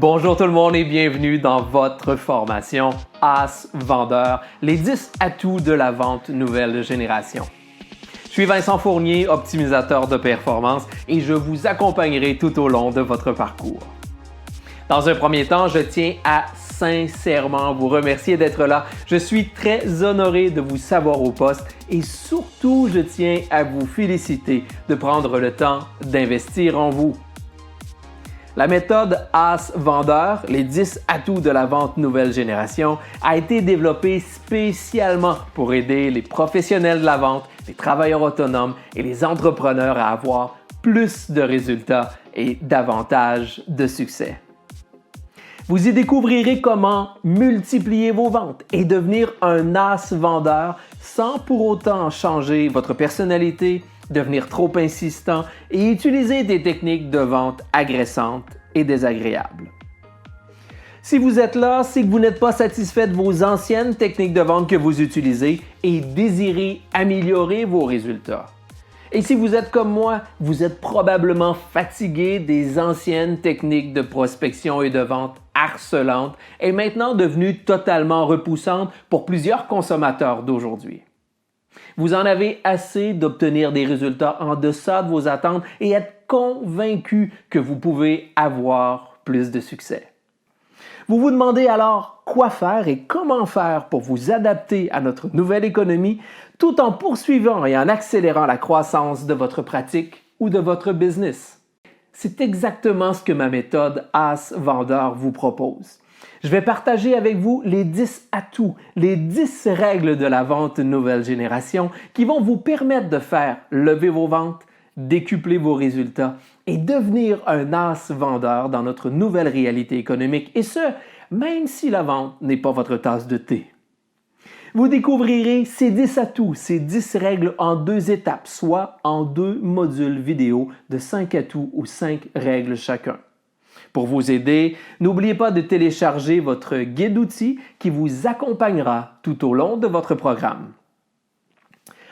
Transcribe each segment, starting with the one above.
Bonjour tout le monde et bienvenue dans votre formation As Vendeur, les 10 atouts de la vente nouvelle génération. Je suis Vincent Fournier, optimisateur de performance et je vous accompagnerai tout au long de votre parcours. Dans un premier temps, je tiens à sincèrement vous remercier d'être là. Je suis très honoré de vous savoir au poste et surtout, je tiens à vous féliciter de prendre le temps d'investir en vous. La méthode As Vendeur, les 10 atouts de la vente nouvelle génération, a été développée spécialement pour aider les professionnels de la vente, les travailleurs autonomes et les entrepreneurs à avoir plus de résultats et davantage de succès. Vous y découvrirez comment multiplier vos ventes et devenir un as vendeur sans pour autant changer votre personnalité, devenir trop insistant et utiliser des techniques de vente agressantes et désagréables. Si vous êtes là, c'est que vous n'êtes pas satisfait de vos anciennes techniques de vente que vous utilisez et désirez améliorer vos résultats. Et si vous êtes comme moi, vous êtes probablement fatigué des anciennes techniques de prospection et de vente harcelantes et maintenant devenues totalement repoussantes pour plusieurs consommateurs d'aujourd'hui. Vous en avez assez d'obtenir des résultats en deçà de vos attentes et être convaincu que vous pouvez avoir plus de succès. Vous vous demandez alors quoi faire et comment faire pour vous adapter à notre nouvelle économie tout en poursuivant et en accélérant la croissance de votre pratique ou de votre business. C'est exactement ce que ma méthode As Vendeur vous propose. Je vais partager avec vous les 10 atouts, les 10 règles de la vente nouvelle génération qui vont vous permettre de faire lever vos ventes, décupler vos résultats et devenir un as vendeur dans notre nouvelle réalité économique, et ce, même si la vente n'est pas votre tasse de thé. Vous découvrirez ces 10 atouts, ces 10 règles en 2 étapes, soit en 2 modules vidéo de 5 atouts ou 5 règles chacun. Pour vous aider, n'oubliez pas de télécharger votre guide d'outils qui vous accompagnera tout au long de votre programme.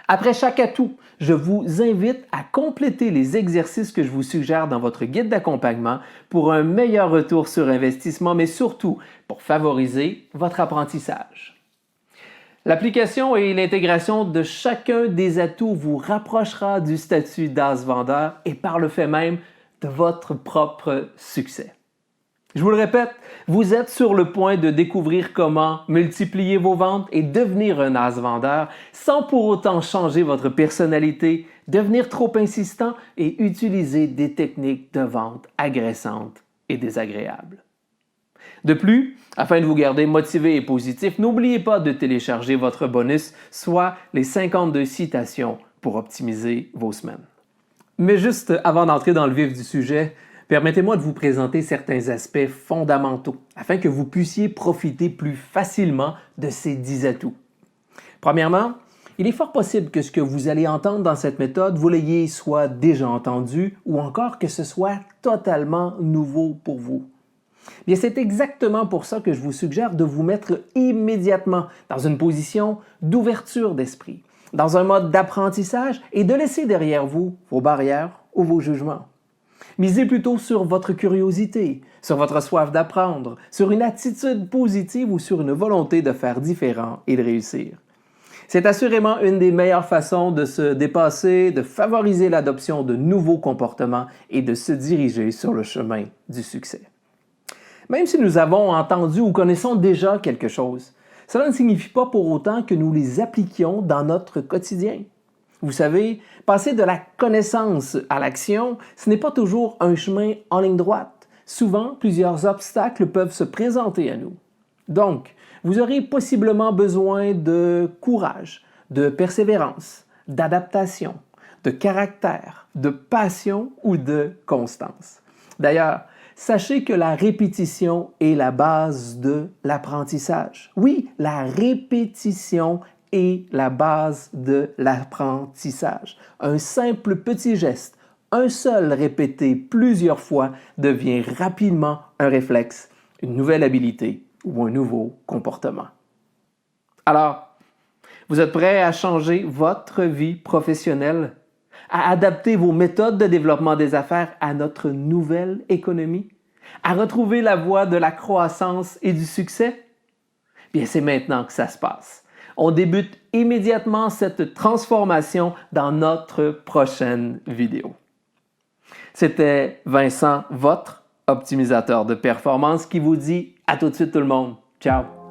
Après chaque atout, je vous invite à compléter les exercices que je vous suggère dans votre guide d'accompagnement pour un meilleur retour sur investissement, mais surtout pour favoriser votre apprentissage. L'application et l'intégration de chacun des atouts vous rapprochera du statut d'as vendeur et par le fait même de votre propre succès. Je vous le répète, vous êtes sur le point de découvrir comment multiplier vos ventes et devenir un as vendeur sans pour autant changer votre personnalité, devenir trop insistant et utiliser des techniques de vente agressantes et désagréables. De plus, afin de vous garder motivé et positif, n'oubliez pas de télécharger votre bonus, soit les 52 citations pour optimiser vos semaines. Mais juste avant d'entrer dans le vif du sujet, permettez-moi de vous présenter certains aspects fondamentaux afin que vous puissiez profiter plus facilement de ces 10 atouts. Premièrement, il est fort possible que ce que vous allez entendre dans cette méthode, vous l'ayez soit déjà entendu ou encore que ce soit totalement nouveau pour vous. Bien, c'est exactement pour ça que je vous suggère de vous mettre immédiatement dans une position d'ouverture d'esprit, dans un mode d'apprentissage et de laisser derrière vous vos barrières ou vos jugements. Misez plutôt sur votre curiosité, sur votre soif d'apprendre, sur une attitude positive ou sur une volonté de faire différent et de réussir. C'est assurément une des meilleures façons de se dépasser, de favoriser l'adoption de nouveaux comportements et de se diriger sur le chemin du succès. Même si nous avons entendu ou connaissons déjà quelque chose, cela ne signifie pas pour autant que nous les appliquions dans notre quotidien. Vous savez, passer de la connaissance à l'action, ce n'est pas toujours un chemin en ligne droite. Souvent, plusieurs obstacles peuvent se présenter à nous. Donc, vous aurez possiblement besoin de courage, de persévérance, d'adaptation, de caractère, de passion ou de constance. D'ailleurs, sachez que la répétition est la base de l'apprentissage. Oui, la répétition est la base de l'apprentissage. Un simple petit geste, un seul répété plusieurs fois devient rapidement un réflexe, une nouvelle habilité ou un nouveau comportement. Alors, vous êtes prêt à changer votre vie professionnelle, à adapter vos méthodes de développement des affaires à notre nouvelle économie? À retrouver la voie de la croissance et du succès? Bien, c'est maintenant que ça se passe. On débute immédiatement cette transformation dans notre prochaine vidéo. C'était Vincent, votre optimisateur de performance, qui vous dit à tout de suite tout le monde. Ciao!